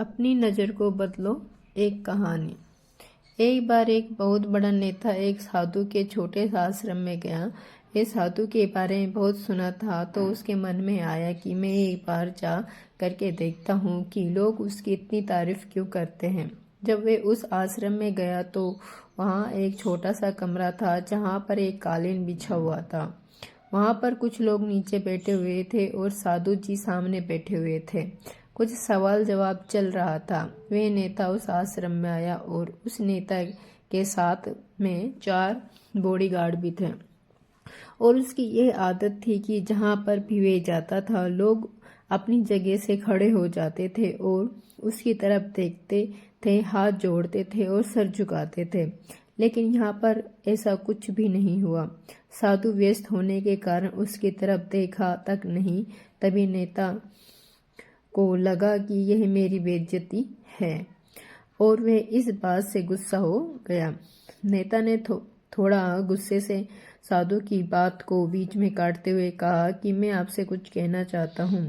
अपनी नज़र को बदलो। एक कहानी। एक बार एक बहुत बड़ा नेता एक साधु के छोटे से आश्रम में गया। ये साधु के बारे में बहुत सुना था, तो उसके मन में आया कि मैं एक बार जा करके देखता हूँ कि लोग उसकी इतनी तारीफ क्यों करते हैं। जब वे उस आश्रम में गया तो वहाँ एक छोटा सा कमरा था जहाँ पर एक कालीन बिछा हुआ था। वहाँ पर कुछ लोग नीचे बैठे हुए थे और साधु जी सामने बैठे हुए थे। कुछ सवाल जवाब चल रहा था। वे नेता उस आश्रम में आया और उस नेता के साथ में 4 बॉडीगार्ड भी थे। और उसकी यह आदत थी कि जहाँ पर भी वे जाता था लोग अपनी जगह से खड़े हो जाते थे और उसकी तरफ देखते थे, हाथ जोड़ते थे और सर झुकाते थे। लेकिन यहाँ पर ऐसा कुछ भी नहीं हुआ। साधु व्यस्त होने के कारण उसकी तरफ देखा तक नहीं। तभी नेता को लगा कि यह मेरी बेइज्जती है और वह इस बात से गुस्सा हो गया। नेता ने थोड़ा गुस्से से साधु की बात को बीच में काटते हुए कहा कि मैं आपसे कुछ कहना चाहता हूँ।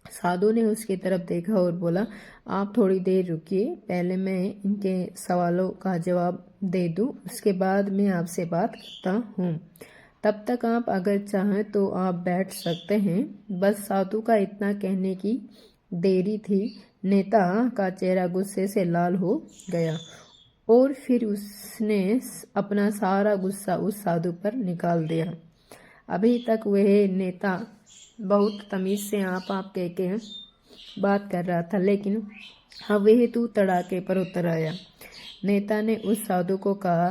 साधु ने उसकी तरफ देखा और बोला, आप थोड़ी देर रुकिए, पहले मैं इनके सवालों का जवाब दे दूं, उसके बाद मैं आपसे बात करता हूँ। तब तक आप अगर चाहें तो आप बैठ सकते हैं। बस साधु का इतना कहने की देरी थी। नेता का चेहरा गुस्से से लाल हो गया और फिर उसने अपना सारा गुस्सा उस साधु पर निकाल दिया। अभी तक वह नेता बहुत तमीज से आप कह के बात कर रहा था, लेकिन अब वह तू तड़ाके पर उतर आया। नेता ने उस साधु को कहा,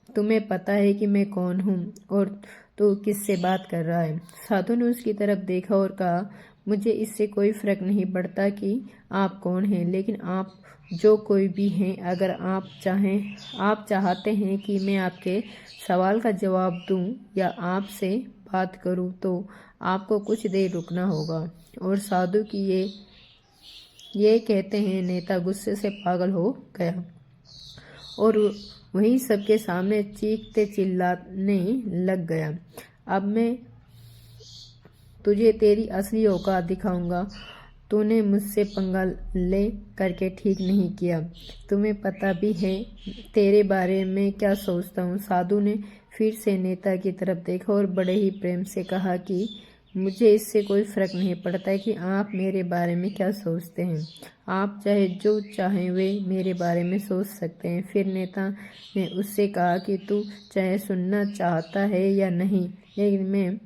तुम्हें पता है कि मैं कौन हूँ और तू किससे बात कर रहा है? साधु ने उसकी तरफ देखा और कहा, मुझे इससे कोई फर्क नहीं पड़ता कि आप कौन हैं, लेकिन आप जो कोई भी हैं, अगर आप चाहते हैं कि मैं आपके सवाल का जवाब दूं या आपसे बात करूं तो आपको कुछ देर रुकना होगा। और साधु की ये कहते हैं नेता गुस्से से पागल हो गया और वहीं सबके सामने चीखते चिल्लाने लग गया। अब मैं तुझे तेरी असली औकात दिखाऊंगा। तूने मुझसे पंगा ले करके ठीक नहीं किया। तुम्हें पता भी है तेरे बारे में क्या सोचता हूँ। साधु ने फिर से नेता की तरफ देखा और बड़े ही प्रेम से कहा कि मुझे इससे कोई फर्क नहीं पड़ता कि आप मेरे बारे में क्या सोचते हैं। आप चाहे जो चाहें वे मेरे बारे में सोच सकते हैं। फिर नेता ने उससे कहा कि तू चाहे सुनना चाहता है या नहीं, लेकिन मैं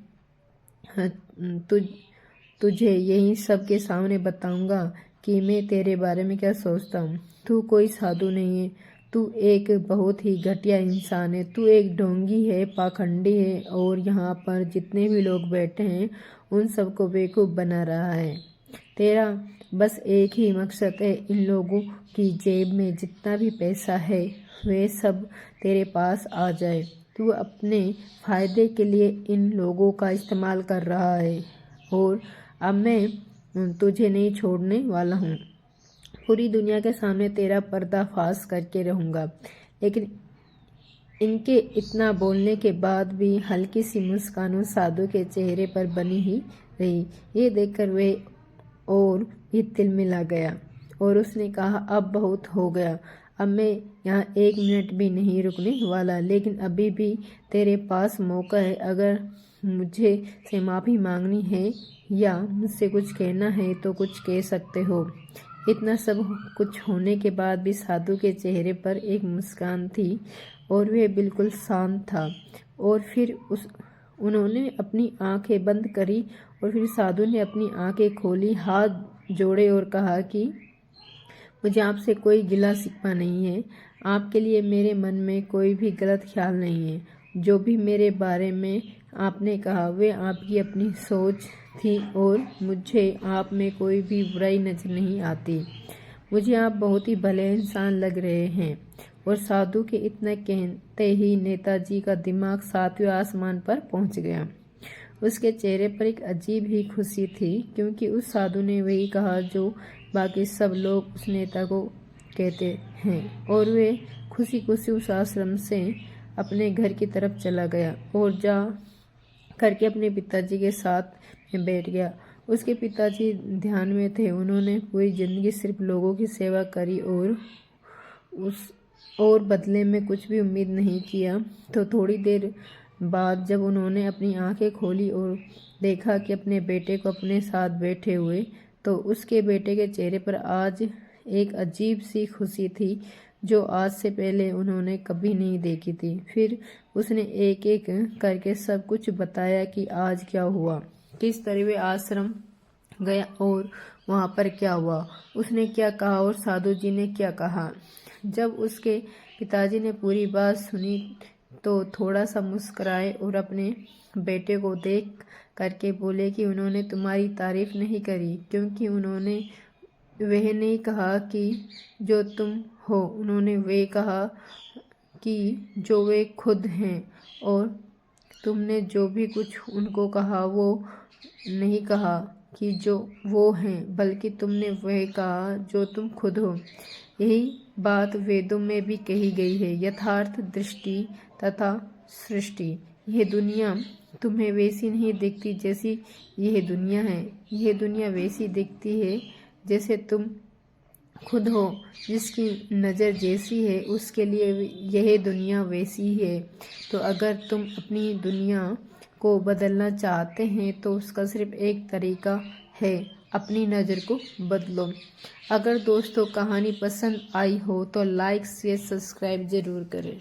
तुझे यही सबके सामने बताऊंगा कि मैं तेरे बारे में क्या सोचता हूँ। तू कोई साधु नहीं है, तू एक बहुत ही घटिया इंसान है। तू एक ढोंगी है, पाखंडी है और यहाँ पर जितने भी लोग बैठे हैं उन सबको बेवकूफ़ बना रहा है। तेरा बस एक ही मकसद है, इन लोगों की जेब में जितना भी पैसा है वे सब तेरे पास आ जाए। तू अपने फ़ायदे के लिए इन लोगों का इस्तेमाल कर रहा है और अब मैं तुझे नहीं छोड़ने वाला हूँ। पूरी दुनिया के सामने तेरा पर्दाफाश करके रहूँगा। लेकिन इनके इतना बोलने के बाद भी हल्की सी मुस्कान उस साधु के चेहरे पर बनी ही रही। ये देखकर वह और भी तिलमिला गया और उसने कहा, अब बहुत हो गया। अब मैं यहाँ 1 मिनट भी नहीं रुकने वाला। लेकिन अभी भी तेरे पास मौका है। अगर मुझे से माफ़ी मांगनी है या मुझसे कुछ कहना है तो कुछ कह सकते हो। इतना सब कुछ होने के बाद भी साधु के चेहरे पर एक मुस्कान थी और वह बिल्कुल शांत था। और फिर उन्होंने अपनी आंखें बंद करी और फिर साधु ने अपनी आंखें खोली, हाथ जोड़े और कहा कि मुझे आपसे कोई गिला शिकवा नहीं है। आपके लिए मेरे मन में कोई भी गलत ख्याल नहीं है। जो भी मेरे बारे में आपने कहा वे आपकी अपनी सोच थी और मुझे आप में कोई भी बुराई नजर नहीं आती। मुझे आप बहुत ही भले इंसान लग रहे हैं। और साधु के इतना कहते ही नेताजी का दिमाग 7वें आसमान पर पहुंच गया। उसके चेहरे पर एक अजीब ही खुशी थी, क्योंकि उस साधु ने वही कहा जो बाकी सब लोग उस नेता को कहते हैं। और वे खुशी खुशी उस आश्रम से अपने घर की तरफ चला गया और जा करके अपने पिताजी के साथ में बैठ गया। उसके पिताजी ध्यान में थे। उन्होंने पूरी जिंदगी सिर्फ लोगों की सेवा करी और बदले में कुछ भी उम्मीद नहीं किया। तो थोड़ी देर बाद जब उन्होंने अपनी आंखें खोली और देखा कि अपने बेटे को अपने साथ बैठे हुए, तो उसके बेटे के चेहरे पर आज एक अजीब सी खुशी थी जो आज से पहले उन्होंने कभी नहीं देखी थी। फिर उसने एक एक करके सब कुछ बताया कि आज क्या हुआ, किस तरह वे आश्रम गया और वहाँ पर क्या हुआ, उसने क्या कहा और साधु जी ने क्या कहा। जब उसके पिताजी ने पूरी बात सुनी तो थोड़ा सा मुस्कुराए और अपने बेटे को देख करके बोले कि उन्होंने तुम्हारी तारीफ नहीं करी, क्योंकि उन्होंने वह नहीं कहा कि जो तुम हो, उन्होंने वे कहा कि जो वे खुद हैं। और तुमने जो भी कुछ उनको कहा वो नहीं कहा कि जो वो हैं, बल्कि तुमने वह कहा जो तुम खुद हो। यही बात वेदों में भी कही गई है, यथार्थ दृष्टि तथा सृष्टि। यह दुनिया तुम्हें वैसी नहीं दिखती जैसी यह दुनिया है, यह दुनिया वैसी दिखती है जैसे तुम खुद हो। जिसकी नज़र जैसी है उसके लिए यह दुनिया वैसी है। तो अगर तुम अपनी दुनिया को बदलना चाहते हैं तो उसका सिर्फ एक तरीका है, अपनी नज़र को बदलो। अगर दोस्तों कहानी पसंद आई हो तो लाइक शेयर सब्सक्राइब ज़रूर करें।